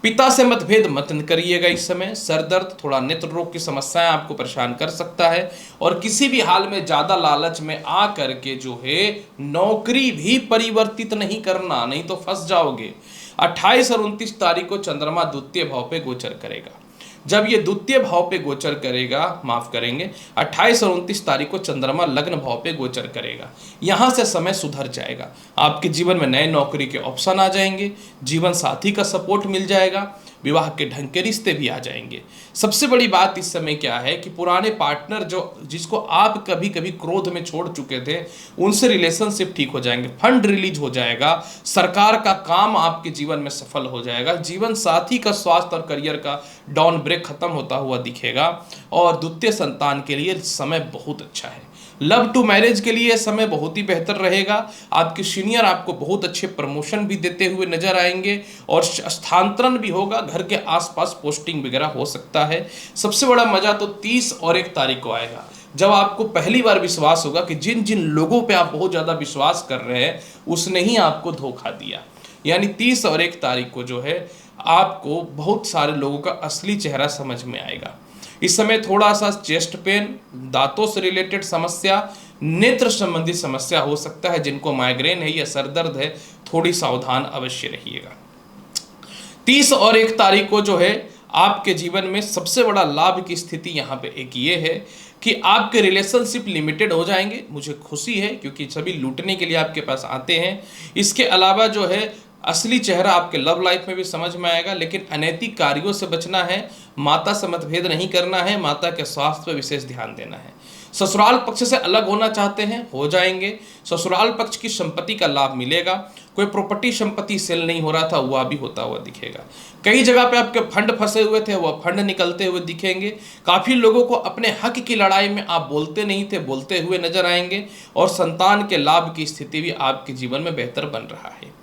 पिता से मतभेद मत करिएगा। इस समय सर दर्द, थोड़ा नेत्र रोग की समस्याएं आपको परेशान कर सकता है और किसी भी हाल में ज़्यादा लालच में आ करके जो है नौकरी भी परिवर्तित नहीं करना, नहीं तो फंस जाओगे। 28 और 29 तारीख को चंद्रमा द्वितीय भाव पे गोचर करेगा। जब ये द्वितीय भाव पे गोचर करेगा, माफ करेंगे, 28 और 29 तारीख को चंद्रमा लग्न भाव पे गोचर करेगा। यहाँ से समय सुधर जाएगा। आपके जीवन में नए नौकरी के ऑप्शन आ जाएंगे, जीवन साथी का सपोर्ट मिल जाएगा, विवाह के ढंग के रिश्ते भी आ जाएंगे। सबसे बड़ी बात इस समय क्या है कि पुराने पार्टनर जिसको आप कभी कभी क्रोध में छोड़ चुके थे, उनसे रिलेशनशिप ठीक हो जाएंगे, फंड रिलीज हो जाएगा, सरकार का काम आपके जीवन में सफल हो जाएगा, जीवन साथी का स्वास्थ्य और करियर का डाउन ब्रेक खत्म होता हुआ दिखेगा और द्वितीय संतान के लिए समय बहुत अच्छा है। लव टू मैरिज के लिए समय बहुत ही बेहतर रहेगा। आपके सीनियर आपको बहुत अच्छे प्रमोशन भी देते हुए नजर आएंगे और स्थानांतरण भी होगा, घर के आसपास पोस्टिंग वगैरह हो सकता है। सबसे बड़ा मजा तो 30 और 1 तारीख को आएगा, जब आपको पहली बार विश्वास होगा कि जिन जिन लोगों पे आप बहुत ज़्यादा विश्वास कर रहे हैं उसने ही आपको धोखा दिया। यानी 30 और 1 तारीख को जो है आपको बहुत सारे लोगों का असली चेहरा समझ में आएगा। इस समय थोड़ा सा चेस्ट पेन, दांतों से रिलेटेड समस्या, नेत्र संबंधी समस्या हो सकता है। जिनको माइग्रेन है या सर दर्द है, थोड़ी सावधान अवश्य रहिएगा। 30 और 1 तारीख को जो है आपके जीवन में सबसे बड़ा लाभ की स्थिति यहाँ पे एक ये है कि आपके रिलेशनशिप लिमिटेड हो जाएंगे। मुझे खुशी है क्योंकि सभी लूटने के लिए आपके पास आते हैं। इसके अलावा जो है असली चेहरा आपके लव लाइफ में भी समझ में आएगा, लेकिन अनैतिक कार्यों से बचना है, माता से मतभेद नहीं करना है, माता के स्वास्थ्य पर विशेष ध्यान देना है। ससुराल पक्ष से अलग होना चाहते हैं, हो जाएंगे। ससुराल पक्ष की संपत्ति का लाभ मिलेगा। कोई प्रॉपर्टी संपत्ति सेल नहीं हो रहा था, वह भी होता हुआ दिखेगा। कई जगह पे आपके फंड फंसे हुए थे, वह फंड निकलते हुए दिखेंगे। काफ़ी लोगों को अपने हक की लड़ाई में आप बोलते नहीं थे, बोलते हुए नजर आएंगे और संतान के लाभ की स्थिति भी आपके जीवन में बेहतर बन रहा है।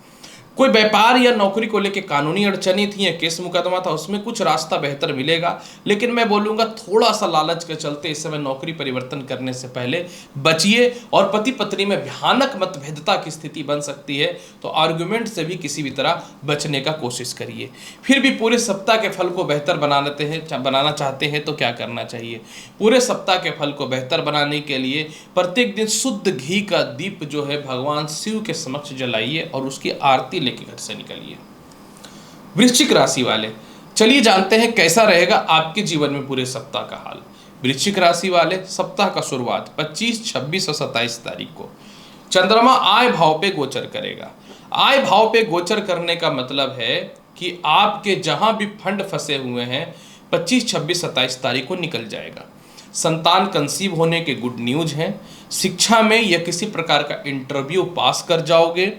कोई व्यापार या नौकरी को लेकर कानूनी अड़चनें थी या केस मुकदमा था, उसमें कुछ रास्ता बेहतर मिलेगा, लेकिन मैं बोलूँगा थोड़ा सा लालच के चलते इस समय नौकरी परिवर्तन करने से पहले बचिए। और पति पत्नी में भयानक मतभेदता की स्थिति बन सकती है, तो आर्गुमेंट से भी किसी भी तरह बचने का कोशिश करिए। फिर भी पूरे सप्ताह के फल को बेहतर बनाना चाहते हैं तो क्या करना चाहिए? पूरे सप्ताह के फल को बेहतर बनाने के लिए प्रत्येक दिन शुद्ध घी का दीप जो है भगवान शिव के समक्ष जलाइए और उसकी आरती लेके घर से निकलिए। वृश्चिक राशि वाले, चलिए जानते हैं कैसा रहेगा आपके जीवन में पूरे सप्ताह का हाल। वृश्चिक राशि वाले, सप्ताह का शुरुआत 25, 26 और 27 तारीख को चंद्रमा आय भाव पे गोचर करेगा। आय भाव पे गोचर करने का मतलब है कि आपके जहां भी फंड फंसे हुए हैं 25, 26, 27 तारीख को निकल जाएगा। संतान कंसीव होने के गुड न्यूज हैं। शिक्षा में या किसी प्रकार का इंटरव्यू पास कर जाओगे,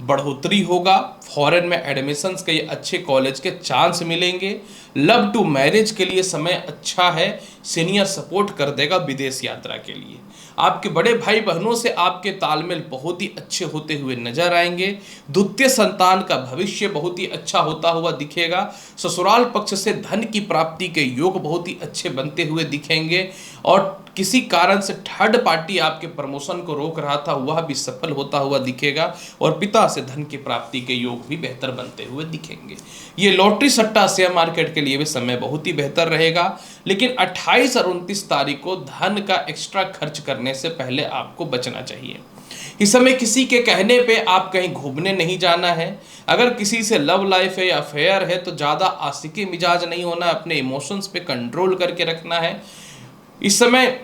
बढ़ोतरी होगा। फॉरेन में एडमिशन्स के अच्छे कॉलेज के चांस मिलेंगे। लव टू मैरिज के लिए समय अच्छा है। सीनियर सपोर्ट कर देगा विदेश यात्रा के लिए। आपके बड़े भाई बहनों से आपके तालमेल बहुत ही अच्छे होते हुए नजर आएंगे। द्वितीय संतान का भविष्य बहुत ही अच्छा होता हुआ दिखेगा। ससुराल पक्ष से धन की प्राप्ति के योग बहुत ही अच्छे बनते हुए दिखेंगे और किसी कारण से थर्ड पार्टी आपके प्रमोशन को रोक रहा था वह भी सफल होता हुआ दिखेगा और पिता से धन की प्राप्ति के योग भी बेहतर बनते हुए दिखेंगे। ये लॉटरी सट्टा शेयर मार्केट के लिए भी समय बहुत ही बेहतर रहेगा। लेकिन 28 और 29 तारीख को धन का एक्स्ट्रा खर्च करने से पहले आपको बचना चाहिए। इस समय किसी के कहने पे आप कहीं घूमने नहीं जाना है। अगर किसी से लव लाइफ है या अफेयर है तो ज़्यादा आशिकी मिजाज नहीं होना, अपने इमोशंस पे कंट्रोल करके रखना है। इस समय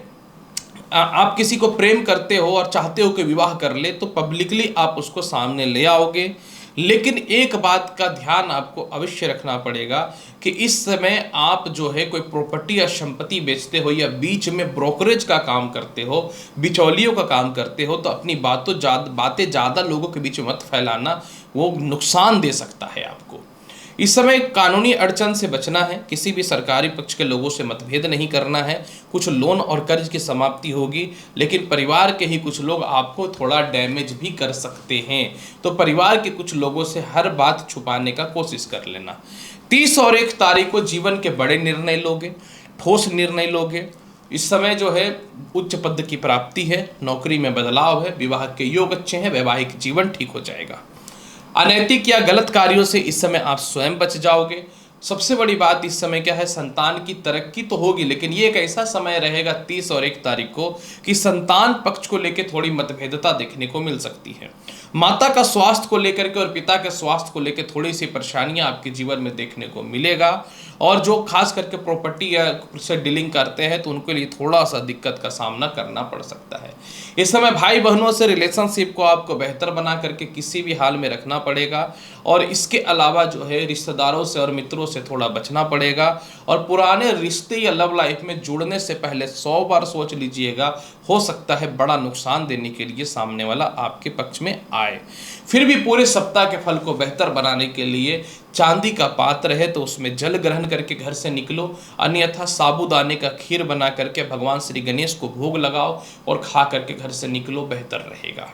आप किसी को प्रेम करते हो और चाहते हो कि विवाह कर ले तो पब्लिकली आप उसको सामने ले आओगे। लेकिन एक बात का ध्यान आपको अवश्य रखना पड़ेगा कि इस समय आप जो है कोई प्रॉपर्टी या संपत्ति बेचते हो या बीच में ब्रोकरेज का काम करते हो, बिचौलियों का काम करते हो, तो अपनी बातें ज़्यादा लोगों के बीच में मत फैलाना, वो नुकसान दे सकता है आपको। इस समय कानूनी अड़चन से बचना है, किसी भी सरकारी पक्ष के लोगों से मतभेद नहीं करना है। कुछ लोन और कर्ज की समाप्ति होगी, लेकिन परिवार के ही कुछ लोग आपको थोड़ा डैमेज भी कर सकते हैं, तो परिवार के कुछ लोगों से हर बात छुपाने का कोशिश कर लेना। 30 और 1 तारीख को जीवन के बड़े निर्णय लोगे, ठोस निर्णय लोगे। इस समय जो है उच्च पद की प्राप्ति है, नौकरी में बदलाव है, विवाह के योग अच्छे हैं, वैवाहिक जीवन ठीक हो जाएगा। अनैतिक या गलत कार्यों से इस समय आप स्वयं बच जाओगे। सबसे बड़ी बात इस समय क्या है, संतान की तरक्की तो होगी, लेकिन ये एक ऐसा समय रहेगा 30 और 1 तारीख को कि संतान पक्ष को लेकर थोड़ी मतभेदता देखने को मिल सकती है। माता का स्वास्थ्य को लेकर के और पिता के स्वास्थ्य को लेकर थोड़ी सी परेशानियां आपके जीवन में देखने को मिलेगा। और जो खास करके प्रॉपर्टी या से डीलिंग करते हैं तो उनके लिए थोड़ा सा दिक्कत का सामना करना पड़ सकता है। इस समय भाई बहनों से रिलेशनशिप को आपको बेहतर बना करके किसी भी हाल में रखना पड़ेगा। और इसके अलावा जो है रिश्तेदारों से और मित्रों से थोड़ा बचना पड़ेगा। और पुराने रिश्ते या लव लाइफ में जुड़ने से पहले 100 बार सोच लीजिएगा, हो सकता है बड़ा नुकसान देने के लिए सामने वाला आपके पक्ष में आए। फिर भी पूरे सप्ताह के फल को बेहतर बनाने के लिए चांदी का पात्र है तो उसमें जल ग्रहण करके घर से निकलो, अन्यथा साबूदाने का खीर बना करके भगवान श्री गणेश को भोग लगाओ और खा करके घर से निकलो, बेहतर रहेगा।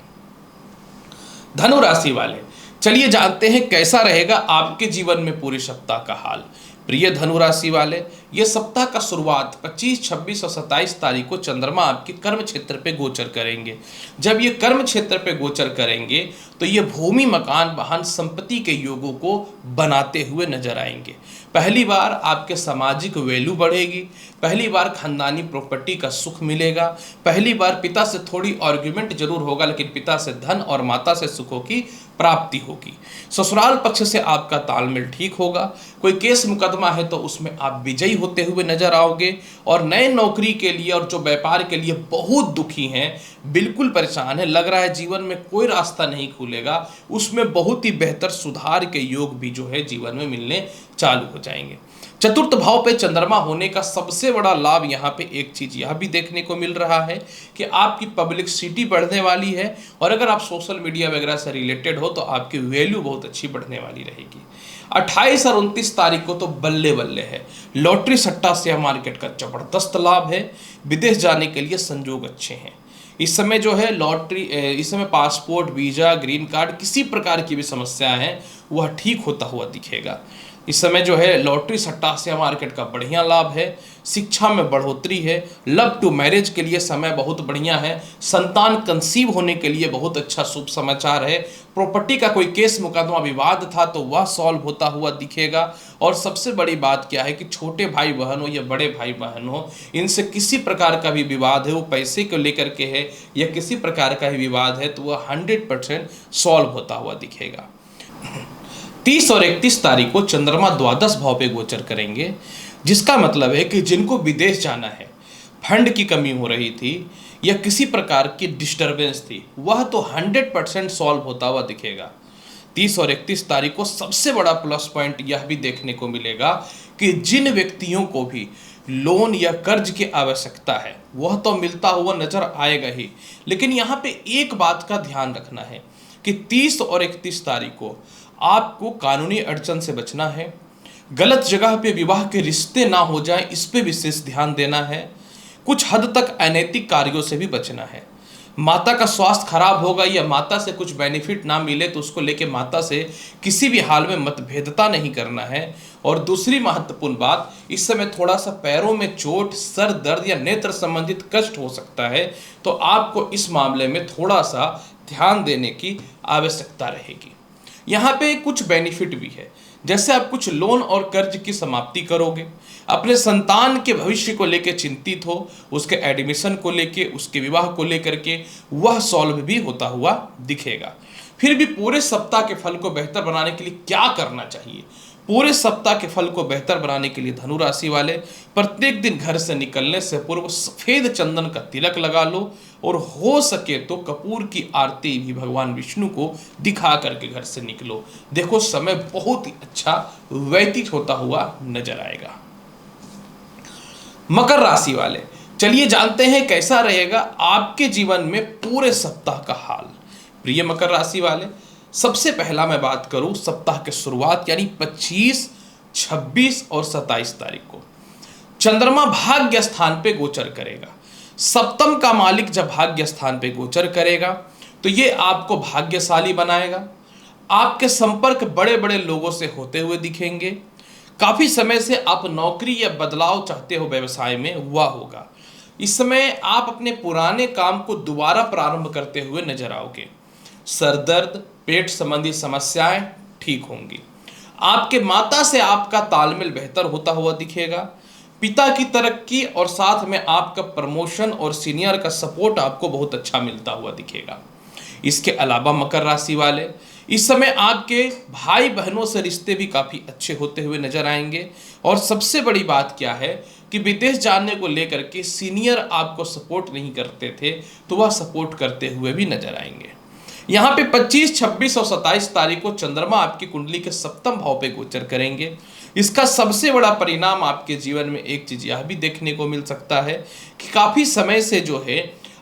धनु राशि वाले, चलिए जानते हैं कैसा रहेगा आपके जीवन में पूरे सप्ताह का हाल। प्रिय धनु राशि वाले, ये सप्ताह का शुरुआत 25, 26 और 27 तारीख को चंद्रमा आपके कर्म क्षेत्र पे गोचर करेंगे। जब ये कर्म क्षेत्र पे गोचर करेंगे तो ये भूमि, मकान, वाहन, संपत्ति के योगों को बनाते हुए नजर आएंगे। पहली बार आपके सामाजिक वैल्यू बढ़ेगी, पहली बार खानदानी प्रॉपर्टी का सुख मिलेगा, पहली बार पिता से थोड़ी आर्ग्यूमेंट जरूर होगा लेकिन पिता से धन और माता से सुखों की प्राप्ति होगी। ससुराल पक्ष से आपका तालमेल ठीक होगा। कोई केस मुकदमा है तो उसमें आप विजयी होते हुए नजर आओगे। और नए नौकरी के लिए और जो व्यापार के लिए बहुत दुखी हैं, बिल्कुल परेशान है, लग रहा है जीवन में कोई रास्ता नहीं खुलेगा, उसमें बहुत ही बेहतर सुधार के योग भी जो है जीवन में मिलने चालू हो जाएंगे। चतुर्थ भाव पे चंद्रमा होने का सबसे बड़ा लाभ यहाँ पे एक चीज यह भी देखने को मिल रहा है कि आपकी पब्लिसिटी बढ़ने वाली है। और अगर आप सोशल मीडिया वगैरह से रिलेटेड हो तो आपकी वैल्यू बहुत अच्छी बढ़ने वाली रहेगी। 28 और 29 तारीख को तो बल्ले बल्ले है, लॉटरी सट्टा शेयर मार्केट का जबरदस्त लाभ है। विदेश जाने के लिए संजोग अच्छे हैं। इस समय जो है लॉटरी, इस समय पासपोर्ट, वीजा, ग्रीन कार्ड, किसी प्रकार की भी समस्या है वह ठीक होता हुआ दिखेगा। इस समय जो है लॉटरी सट्टा शेयर मार्केट का बढ़िया लाभ है। शिक्षा में बढ़ोतरी है। लव टू मैरिज के लिए समय बहुत बढ़िया है। संतान कंसीव होने के लिए बहुत अच्छा शुभ समाचार है। प्रॉपर्टी का कोई केस मुकदमा विवाद था तो वह सॉल्व होता हुआ दिखेगा। और सबसे बड़ी बात क्या है कि छोटे भाई बहन हो या बड़े भाई बहन हो, इनसे किसी प्रकार का भी विवाद है, वो पैसे को लेकर के है या किसी प्रकार का ही विवाद है, तो वह 100% सॉल्व होता हुआ दिखेगा। 30 और 31 तारीख को चंद्रमा द्वादश भाव पे गोचर करेंगे, जिसका मतलब है कि जिनको विदेश जाना है, फंड की कमी हो रही थी या किसी प्रकार की डिस्टरबेंस थी, वह तो 100% सॉल्व होता हुआ दिखेगा। 30 और 31 तारीख को सबसे बड़ा प्लस पॉइंट यह भी देखने को मिलेगा कि जिन व्यक्तियों को भी लोन या कर्ज की आवश्यकता है वह तो मिलता हुआ नजर आएगा ही। लेकिन यहाँ पे एक बात का ध्यान रखना है कि 30 और 31 तारीख को आपको कानूनी अड़चन से बचना है। गलत जगह पे विवाह के रिश्ते ना हो जाए, इस पे विशेष ध्यान देना है। कुछ हद तक अनैतिक कार्यों से भी बचना है। माता का स्वास्थ्य खराब होगा या माता से कुछ बेनिफिट ना मिले तो उसको लेके माता से किसी भी हाल में मतभेदता नहीं करना है। और दूसरी महत्वपूर्ण बात, इस समय थोड़ा सा पैरों में चोट, सर दर्द या नेत्र संबंधित कष्ट हो सकता है, तो आपको इस मामले में थोड़ा सा ध्यान देने की आवश्यकता रहेगी। यहाँ पे कुछ बेनिफिट भी है, जैसे आप कुछ लोन और कर्ज की समाप्ति करोगे, अपने संतान के भविष्य को लेकर चिंतित हो, उसके एडमिशन को लेके, उसके विवाह को लेकर के वह सॉल्व भी होता हुआ दिखेगा। फिर भी पूरे सप्ताह के फल को बेहतर बनाने के लिए क्या करना चाहिए? पूरे सप्ताह के फल को बेहतर बनाने के लिए धनु राशि वाले प्रत्येक दिन घर से निकलने से पूर्व सफेद चंदन का तिलक लगा लो और हो सके तो कपूर की आरती भी भगवान विष्णु को दिखा करके घर से निकलो। देखो समय बहुत ही अच्छा व्यतीत होता हुआ नजर आएगा। मकर राशि वाले, चलिए जानते हैं कैसा रहेगा आपके जीवन में पूरे सप्ताह का हाल। प्रिय मकर राशि वाले, सबसे पहला मैं बात करूं सप्ताह के शुरुआत यानी 25, 26 और 27 तारीख को चंद्रमा भाग्य स्थान पे गोचर करेगा। सप्तम का मालिक जब भाग्य स्थान पे गोचर करेगा तो ये आपको भाग्यशाली बनाएगा। आपके संपर्क बड़े बड़े लोगों से होते हुए दिखेंगे। काफी समय से आप नौकरी या बदलाव चाहते हो व्यवसाय में, हुआ होगा। इस समय आप अपने पुराने काम को दोबारा प्रारंभ करते हुए नजर आओगे। सर दर्द, पेट संबंधी समस्याएं ठीक होंगी। आपके माता से आपका तालमेल बेहतर होता हुआ दिखेगा। पिता की तरक्की और साथ में आपका प्रमोशन और सीनियर का सपोर्ट आपको बहुत अच्छा मिलता हुआ दिखेगा। इसके अलावा मकर राशि वाले, इस समय आपके भाई बहनों से रिश्ते भी काफी अच्छे होते हुए नजर आएंगे। और सबसे बड़ी बात क्या है कि विदेश जाने को लेकर के सीनियर आपको सपोर्ट नहीं करते थे तो वह सपोर्ट करते हुए भी नजर आएंगे। यहाँ पे 25, 26 और 27 तारीख को चंद्रमा आपकी कुंडली के सप्तम भाव पे गोचर करेंगे। इसका सबसे बड़ा परिणाम आपके जीवन में एक चीज यह भी देखने को मिल सकता है कि काफी समय से जो है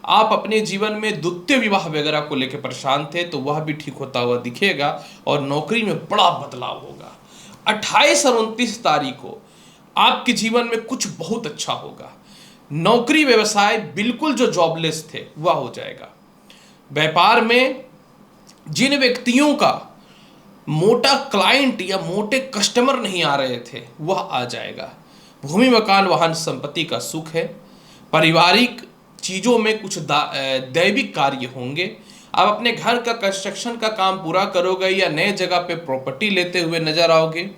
आप अपने जीवन में द्वितीय विवाह वगैरह को लेकर परेशान थे तो वह भी ठीक होता हुआ दिखेगा और नौकरी में बड़ा बदलाव होगा। 28 और 29 तारीख को आपके जीवन में कुछ बहुत अच्छा होगा। नौकरी व्यवसाय बिल्कुल जो जॉबलेस थे वह हो जाएगा। व्यापार में जिन व्यक्तियों का मोटा क्लाइंट या मोटे कस्टमर नहीं आ रहे थे वह आ जाएगा। भूमि मकान वाहन संपत्ति का सुख है। पारिवारिक चीजों में कुछ दैविक कार्य होंगे। आप अपने घर का कंस्ट्रक्शन का काम पूरा करोगे या नए जगह पे प्रॉपर्टी लेते हुए नजर आओगे।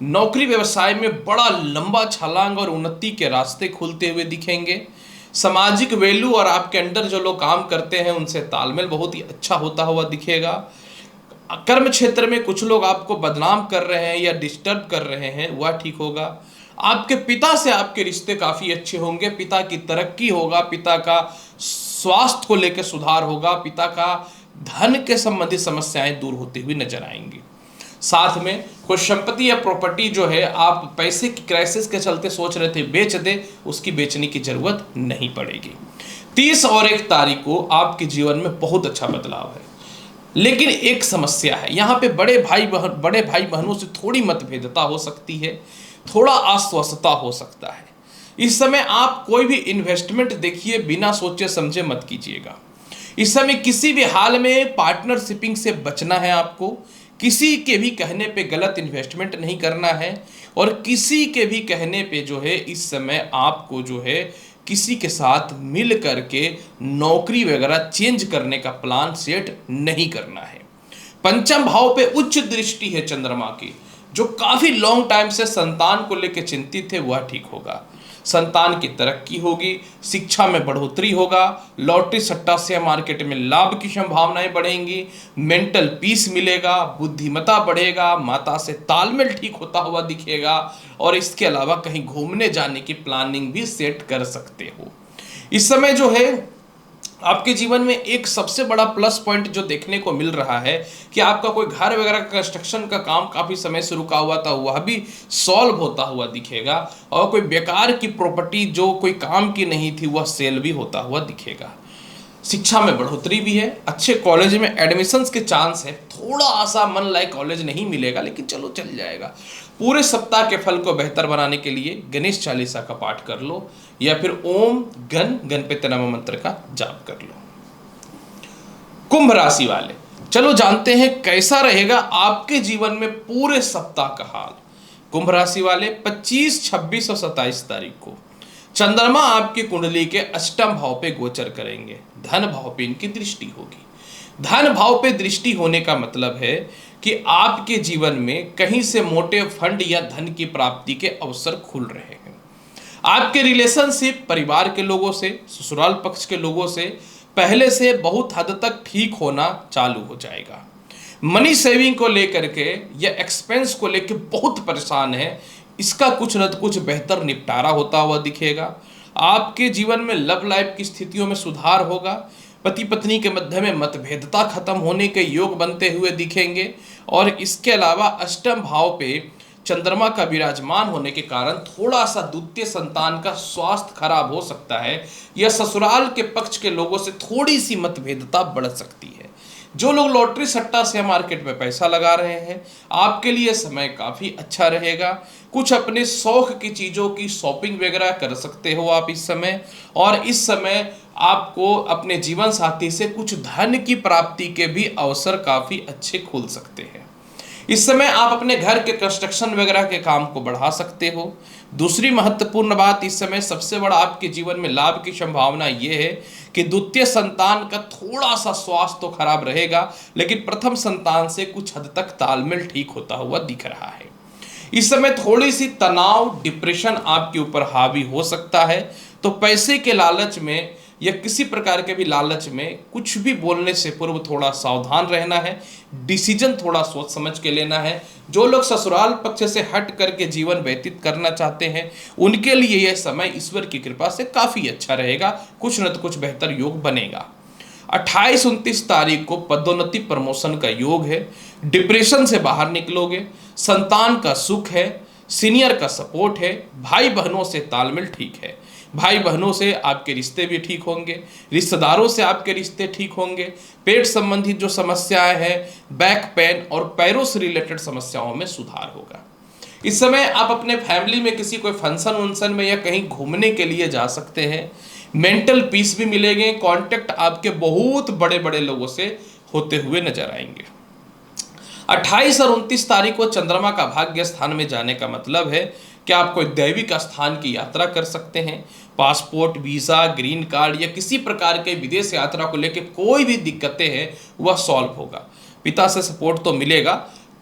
नौकरी व्यवसाय में बड़ा लंबा छलांग और उन्नति के रास्ते खुलते हुए दिखेंगे। सामाजिक वैल्यू और आपके अंडर जो लोग काम करते हैं उनसे तालमेल बहुत ही अच्छा होता हुआ दिखेगा। कर्म क्षेत्र में कुछ लोग आपको बदनाम कर रहे हैं या डिस्टर्ब कर रहे हैं वह ठीक होगा। आपके पिता से आपके रिश्ते काफी अच्छे होंगे। पिता की तरक्की होगा, पिता का स्वास्थ्य को लेकर सुधार होगा, पिता का धन के संबंधित समस्याएं दूर होती हुई नजर आएंगी। साथ में कोई संपत्ति या प्रॉपर्टी जो है आप पैसे की क्राइसिस के चलते सोच रहे थे बेच दे, उसकी बेचने की जरूरत नहीं पड़ेगी। 30 और 1 तारीख को आपके जीवन में बहुत अच्छा बदलाव है, लेकिन एक समस्या है। यहाँ पे बड़े भाई बहनों से थोड़ी मतभेदता हो सकती है, थोड़ा अस्वस्थता हो सकता है। इस समय आप कोई भी इन्वेस्टमेंट देखिए बिना सोचे समझे मत कीजिएगा। इस समय किसी भी हाल में पार्टनरशिपिंग से बचना है आपको। किसी के भी कहने पे गलत इन्वेस्टमेंट नहीं करना है और किसी के भी कहने पे जो है इस समय आपको जो है किसी के साथ मिल करके नौकरी वगैरह चेंज करने का प्लान सेट नहीं करना है। पंचम भाव पे उच्च दृष्टि है चंद्रमा की। जो काफी लॉन्ग टाइम से संतान को लेकर चिंतित थे वह ठीक होगा। संतान की तरक्की होगी, शिक्षा में बढ़ोतरी होगा, लॉटरी सट्टा शेयर मार्केट में लाभ की संभावनाएं बढ़ेंगी, मेंटल पीस मिलेगा, बुद्धिमत्ता बढ़ेगा, माता से तालमेल ठीक होता हुआ दिखेगा और इसके अलावा कहीं घूमने जाने की प्लानिंग भी सेट कर सकते हो। इस समय जो है आपके जीवन में एक सबसे बड़ा प्लस पॉइंट जो देखने को मिल रहा है कि आपका कोई घर वगैरह का कंस्ट्रक्शन का काम काफी समय से रुका हुआ था वह भी सॉल्व होता हुआ दिखेगा और कोई बेकार की प्रॉपर्टी जो कोई काम की नहीं थी वह सेल भी होता हुआ दिखेगा। शिक्षा में बढ़ोतरी भी है, अच्छे कॉलेज में एडमिशन्स के चांस है। थोड़ा सा मन लायक कॉलेज नहीं मिलेगा लेकिन चलो चल जाएगा। पूरे सप्ताह के फल को बेहतर बनाने के लिए गणेश चालीसा का पाठ कर लो या फिर ओम गण गणपति नमः मंत्र का जाप कर लो। कुंभ राशि वाले, चलो जानते हैं कैसा रहेगा आपके जीवन में पूरे सप्ताह का हाल। कुंभ राशि वाले 25, 26 और 27 तारीख को चंद्रमा आपकी कुंडली के अष्टम भाव पे गोचर करेंगे। धन भाव पे इनकी दृष्टि होगी। धन भाव पे दृष्टि होने का मतलब है कि आपके जीवन में कहीं से मोटे फंड या धन की प्राप्ति के अवसर खुल रहे हैं। आपके रिलेशनशिप परिवार के लोगों से, ससुराल पक्ष के लोगों से पहले से बहुत हद तक ठीक होना चालू हो जाएगा। मनी सेविंग को लेकर के या एक्सपेंस को लेकर बहुत परेशान है, इसका कुछ न कुछ बेहतर निपटारा होता हुआ दिखेगा। आपके जीवन में लव लाइफ की स्थितियों में सुधार होगा। पति पत्नी के मध्य में मतभेदता खत्म होने के योग बनते हुए दिखेंगे। और इसके अलावा अष्टम भाव पे चंद्रमा का विराजमान होने के कारण थोड़ा सा द्वितीय संतान का स्वास्थ्य खराब हो सकता है या ससुराल के पक्ष के लोगों से थोड़ी सी मतभेदता बढ़ सकती है। जो लोग लॉटरी सट्टा शेयर मार्केट में पैसा लगा रहे हैं, आपके लिए समय काफ़ी अच्छा रहेगा। कुछ अपने शौक की चीज़ों की शॉपिंग वगैरह कर सकते हो आप इस समय। और इस समय आपको अपने जीवन साथी से कुछ धन की प्राप्ति के भी अवसर काफ़ी अच्छे खुल सकते हैं। इस समय आप अपने घर के कंस्ट्रक्शन वगैरह के काम को बढ़ा सकते हो। दूसरी महत्वपूर्ण बात, इस समय सबसे बड़ा आपके जीवन में लाभ की संभावना यह है कि द्वितीय संतान का थोड़ा सा स्वास्थ्य तो खराब रहेगा, लेकिन प्रथम संतान से कुछ हद तक तालमेल ठीक होता हुआ दिख रहा है। इस समय थोड़ी सी तनाव, डिप्रेशन आपके ऊपर हावी हो सकता है। तो पैसे के लालच में या किसी प्रकार के भी लालच में कुछ भी बोलने से पूर्व थोड़ा सावधान रहना है। डिसीजन थोड़ा सोच समझ के लेना है। जो लोग ससुराल पक्ष से हट करके जीवन व्यतीत करना चाहते हैं, उनके लिए यह समय ईश्वर की कृपा से काफ़ी अच्छा रहेगा। कुछ न कुछ बेहतर योग बनेगा। 28, 29 तारीख को पदोन्नति प्रमोशन का योग है। डिप्रेशन से बाहर निकलोगे। संतान का सुख है। सीनियर का सपोर्ट है। भाई बहनों से तालमेल ठीक है। भाई बहनों से आपके रिश्ते भी ठीक होंगे। रिश्तेदारों से आपके रिश्ते ठीक होंगे। पेट संबंधित जो समस्याएं हैं, बैक पेन और पैरों से रिलेटेड समस्याओं में सुधार होगा। इस समय आप अपने फैमिली में किसी कोई फंक्शन वंक्शन में या कहीं घूमने के लिए जा सकते हैं। मेंटल पीस भी मिलेंगे। कांटेक्ट आपके बहुत बड़े बड़े लोगों से होते हुए नजर आएंगे। 28 और 29 तारीख को चंद्रमा का भाग्य स्थान में जाने का मतलब है कि आप कोई दैविक स्थान की यात्रा कर सकते हैं। पासपोर्ट, वीज़ा, ग्रीन कार्ड या किसी प्रकार के विदेश यात्रा को लेकर कोई भी दिक्कतें हैं वह सॉल्व होगा। पिता से सपोर्ट तो मिलेगा।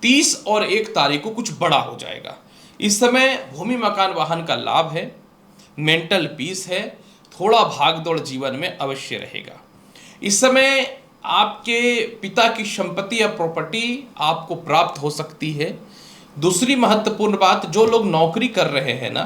30 और 1 तारीख को कुछ बड़ा हो जाएगा। इस समय भूमि मकान वाहन का लाभ है। मेंटल पीस है। थोड़ा भागदौड़ जीवन में अवश्य रहेगा। इस समय आपके पिता की संपत्ति या प्रॉपर्टी आपको प्राप्त हो सकती है। दूसरी महत्वपूर्ण बात, जो लोग नौकरी कर रहे हैं ना,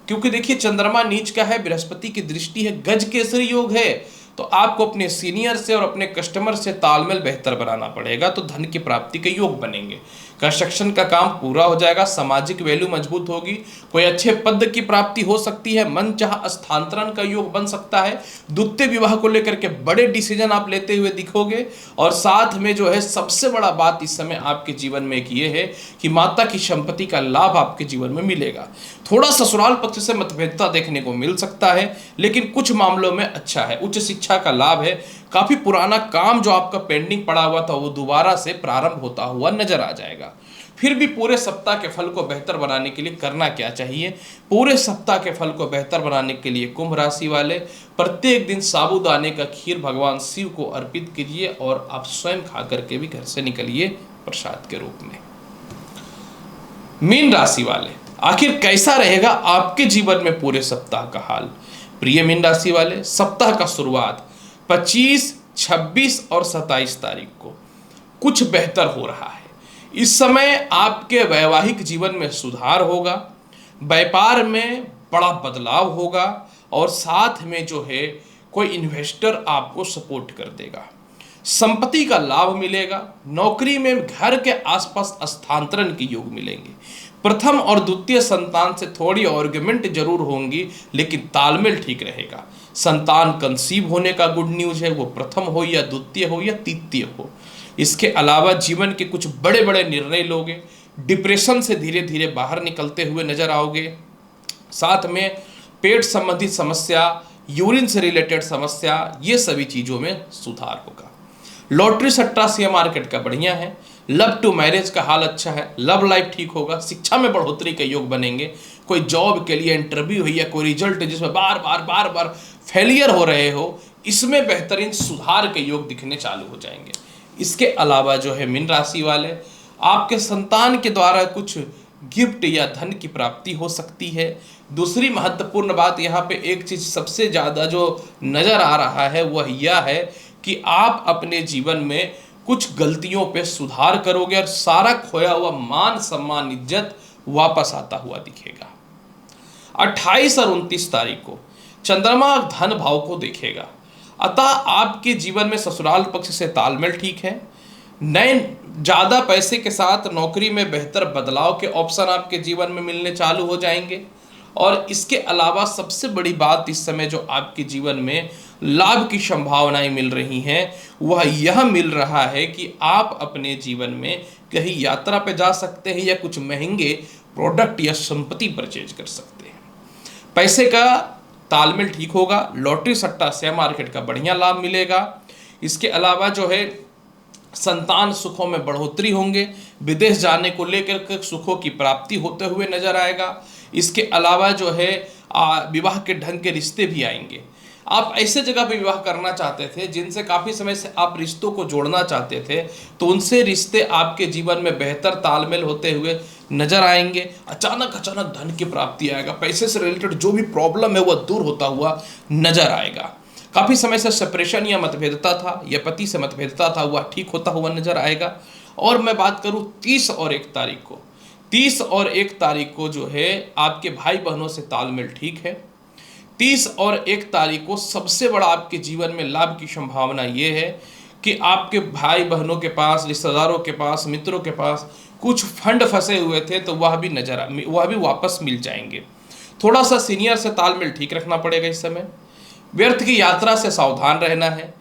क्योंकि देखिए चंद्रमा नीच का है, बृहस्पति की दृष्टि है, गज केसरी योग है, तो आपको अपने सीनियर से और अपने कस्टमर से तालमेल बेहतर बनाना पड़ेगा। तो धन की प्राप्ति के योग बनेंगे। कंस्ट्रक्शन का काम पूरा हो जाएगा। सामाजिक वैल्यू मजबूत होगी। कोई अच्छे पद की प्राप्ति हो सकती है। मन चाह स्थानांतरण का योग बन सकता है। द्वितीय विवाह को लेकर के बड़े डिसीजन आप लेते हुए दिखोगे। और साथ में जो है सबसे बड़ा बात इस समय आपके जीवन में एक ये है कि माता की संपत्ति का लाभ आपके जीवन में मिलेगा। थोड़ा ससुराल पक्ष से मतभेदता देखने को मिल सकता है, लेकिन कुछ मामलों में अच्छा है। उच्च शिक्षा का लाभ है। काफी पुराना काम जो आपका पेंडिंग पड़ा हुआ था वो दोबारा से प्रारंभ होता हुआ नजर आ जाएगा। फिर भी पूरे सप्ताह के फल को बेहतर बनाने के लिए करना क्या चाहिए? पूरे सप्ताह के फल को बेहतर बनाने के लिए कुंभ राशि वाले प्रत्येक दिन साबूदाने का खीर भगवान शिव को अर्पित कीजिए और आप स्वयं खा करके भी घर से निकलिए प्रसाद के रूप में। मीन राशि वाले, आखिर कैसा रहेगा आपके जीवन में पूरे सप्ताह का हाल? प्रिय मीन राशि वाले, सप्ताह का शुरुआत 25, 26 और 27 तारीख को कुछ बेहतर हो रहा है। इस समय आपके वैवाहिक जीवन में सुधार होगा। व्यापार में बड़ा बदलाव होगा और साथ में जो है कोई इन्वेस्टर आपको सपोर्ट कर देगा। संपत्ति का लाभ मिलेगा। नौकरी में घर के आसपास स्थानांतरण के योग मिलेंगे। प्रथम और द्वितीय संतान से थोड़ी आर्ग्यूमेंट जरूर होंगी, लेकिन तालमेल ठीक रहेगा। संतान कंसीव होने का गुड न्यूज है, वो प्रथम हो या द्वितीय हो या तृतीय हो। इसके अलावा जीवन के कुछ बड़े बड़े निर्णय लोगे। डिप्रेशन से धीरे धीरे बाहर निकलते हुए नजर आओगे। साथ में पेट संबंधित समस्या, यूरिन से रिलेटेड समस्या, ये सभी चीज़ों में सुधार होगा। लॉटरी सट्टा शेयर मार्केट का बढ़िया है। लव टू मैरिज का हाल अच्छा है, लव लाइफ ठीक होगा। शिक्षा में बढ़ोतरी के योग बनेंगे। कोई जॉब के लिए इंटरव्यू है या कोई रिजल्ट जिसमें बार बार फेलियर हो रहे हो, इसमें बेहतरीन सुधार के योग दिखने चालू हो जाएंगे। इसके अलावा जो है मीन राशि वाले, आपके संतान के द्वारा कुछ गिफ्ट या धन की प्राप्ति हो सकती है। दूसरी महत्वपूर्ण बात यहाँ पे एक चीज सबसे ज्यादा जो नजर आ रहा है वह यह है कि आप अपने जीवन में कुछ गलतियों पे सुधार करोगे और सारा खोया हुआ मान सम्मान इज्जत वापस आता हुआ दिखेगा। 28 और 29 तारीख को चंद्रमा धन भाव को देखेगा, अतः आपके जीवन में ससुराल पक्ष से तालमेल ठीक है। नए ज़्यादा पैसे के साथ नौकरी में बेहतर बदलाव के ऑप्शन आपके जीवन में मिलने चालू हो जाएंगे। और इसके अलावा सबसे बड़ी बात इस समय जो आपके जीवन में लाभ की संभावनाएं मिल रही हैं वह यह मिल रहा है कि आप अपने जीवन में कहीं यात्रा पे जा सकते हैं या कुछ महंगे प्रोडक्ट या संपत्ति परचेज कर सकते हैं। पैसे का तालमेल ठीक होगा। लॉटरी सट्टा शेयर मार्केट का बढ़िया लाभ मिलेगा। इसके अलावा जो है संतान सुखों में बढ़ोतरी होंगे। विदेश जाने को लेकर सुखों की प्राप्ति होते हुए नजर आएगा। इसके अलावा जो है विवाह के ढंग के रिश्ते भी आएंगे। आप ऐसे जगह पे विवाह करना चाहते थे जिनसे काफ़ी समय से आप रिश्तों को जोड़ना चाहते थे, तो उनसे रिश्ते आपके जीवन में बेहतर तालमेल होते हुए नजर आएंगे। अचानक धन की प्राप्ति आएगा। पैसे से रिलेटेड जो भी प्रॉब्लम है वह दूर होता हुआ नजर आएगा। काफ़ी समय से सेपरेशन या मतभेदता था या पति से मतभेदता था, वह ठीक होता हुआ नजर आएगा। और मैं बात करूँ 30 और 1 तारीख को, 30 और 1 तारीख को जो है आपके भाई बहनों से तालमेल ठीक है। 30 और 1 तारीख को सबसे बड़ा आपके जीवन में लाभ की संभावना ये है कि आपके भाई बहनों के पास, रिश्तेदारों के पास, मित्रों के पास कुछ फंड फंसे हुए थे तो वह भी वापस मिल जाएंगे। थोड़ा सा सीनियर से तालमेल ठीक रखना पड़ेगा इस समय। व्यर्थ की यात्रा से सावधान रहना है।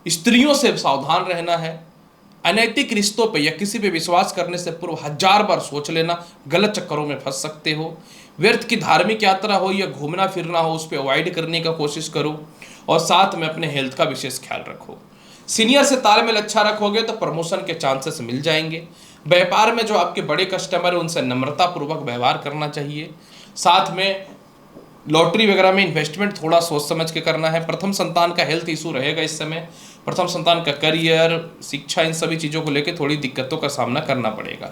स्त्रियों से सावधान रहना है। अनैतिक रिश्तों पे या किसी पे विश्वास करने से पूर्व 1000 बार सोच लेना, गलत चक्करों में फंस सकते हो। व्यर्थ की धार्मिक यात्रा हो या घूमना फिरना हो, उस पर अवॉइड करने का कोशिश करो। और साथ में अपने हेल्थ का विशेष ख्याल रखो। सीनियर से तालमेल अच्छा रखोगे तो प्रमोशन के चांसेस मिल जाएंगे। व्यापार में जो आपके बड़े कस्टमर है उनसे नम्रतापूर्वक व्यवहार करना चाहिए। साथ में लॉटरी वगैरह में इन्वेस्टमेंट थोड़ा सोच समझ के करना है। प्रथम संतान का हेल्थ इशू रहेगा इस समय। प्रथम संतान का करियर, शिक्षा, इन सभी चीज़ों को लेकर थोड़ी दिक्कतों का सामना करना पड़ेगा।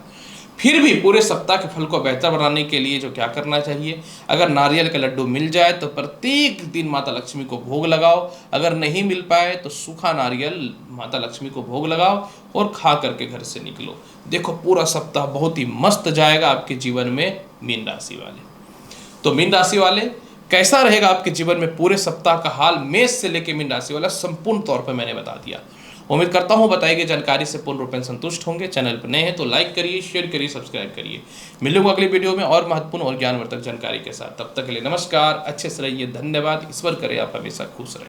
फिर भी पूरे सप्ताह के फल को बेहतर बनाने के लिए जो क्या करना चाहिए, अगर नारियल का लड्डू मिल जाए तो प्रत्येक दिन माता लक्ष्मी को भोग लगाओ। अगर नहीं मिल पाए तो सूखा नारियल माता लक्ष्मी को भोग लगाओ और खा करके घर से निकलो। देखो पूरा सप्ताह बहुत ही मस्त जाएगा आपके जीवन में मीन राशि वाले। तो मीन राशि वाले कैसा रहेगा आपके जीवन में पूरे सप्ताह का हाल, मेष से लेकर मीन राशि वाला संपूर्ण तौर पर मैंने बता दिया। उम्मीद करता हूं बताई गई जानकारी से पूर्ण रूप में संतुष्ट होंगे। चैनल पर नए हैं तो लाइक करिए, शेयर करिए, सब्सक्राइब करिए। मिलूंगा अगली वीडियो में और महत्वपूर्ण और ज्ञानवर्धक जानकारी के साथ। तब तक के लिए नमस्कार, अच्छे से रहिए, धन्यवाद। ईश्वर करे आप हमेशा खुश रहे।